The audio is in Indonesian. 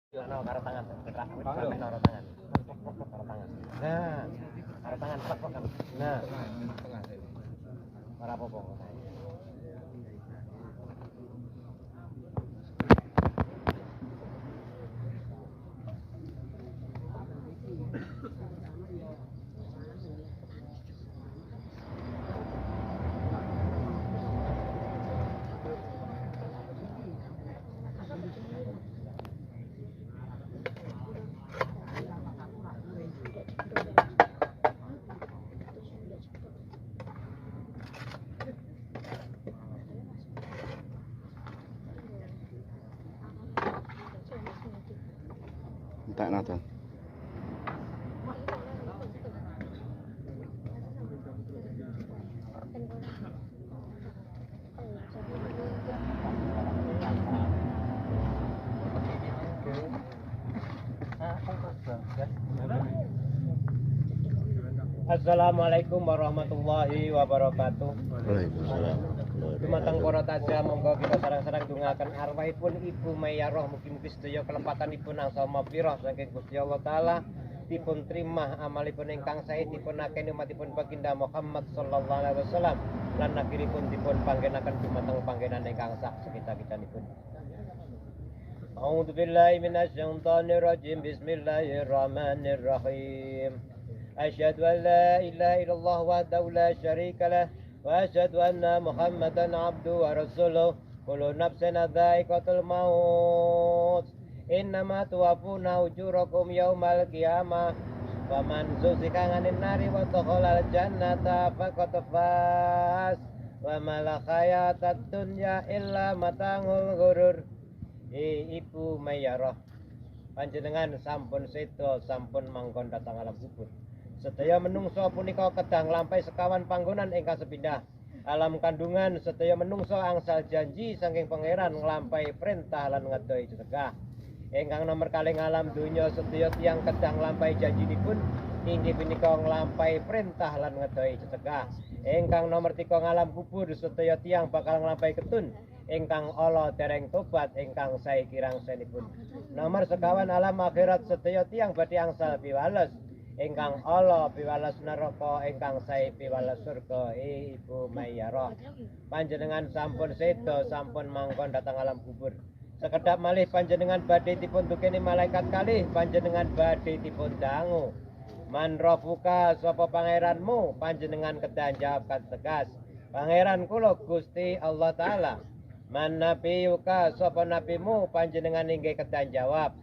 Yono karo tangan, gerak sampe karo tangan. Karo tangan. Nah, karo tangan plek kan. Nah, ora apa-apa. Tak nonton. Assalamualaikum warahmatullahi wabarakatuh. Waalaikumsalam. Dumateng para taja monggo kita sareng-sareng ndongaken arwahipun Ibu Mayyaroh mugi-mugi sedaya kelepatanipun angsama pira saking Gusti Allah taala dipun trimah amalipun ingkang sae dipun akeni umatipun baginda Muhammad sallallahu alaihi wasallam lan akhiripun dipun panggenaken dumateng panggenan ingkang sak sekita-kitanipun. A'udzu billahi minasyaitonir rajim. Bismillahirrahmanirrahim. Asyhadu an la ilaha illallah wahdahu la syarika lah wa asyhadu anna Muhammadan abduhu wa rasuluh. Kullu nafsin dha'iqatul maut. Innama tuwaffuna ujurakum yaumal qiyamah. Faman zuhziha 'anil nari wa dakhala al-jannata faqad faz. Wa mal hayatad dunya illa mata'ul ghurur. Ibu Mayyaroh, panjenengan sampun sedo sampun mangkon datang alam kubur. Sedaya menungso punika kedang nglampahi sekawan panggonan ingkang sepindah. Alam kandungan sedaya menungso angsal janji saking pangeran nglampahi perintah lan ngedohi cegah. Ingkang nomor kalih alam donya sedaya tiyang kedang nglampahi janjinipun inggih punika nglampahi perintah lan ngedohi cegah. Ingkang nomor 3 alam kubur sedaya tiyang bakal nglampahi ketun ingkang ala dereng tobat ingkang sae kirang senipun. Nomor sekawan alam akhirat sedaya tiyang badhe angsal piwales ingkang ala piwales neraka ingkang sae piwales surga. Ibu Mayyaroh, panjenengan sampun sedo sampun mangkon datang alam kubur. Sekedap malih panjenengan badhe dipun dukeni malaikat kalih, panjenengan badhe dipun dangu. Man rabbuka, sapa pangeranmu? Panjenengan kedah jawab tegas, pangeran kula Gusti Allah taala. Man nabiyuka, sapa nabimu? Panjenengan inggih kedah jawab,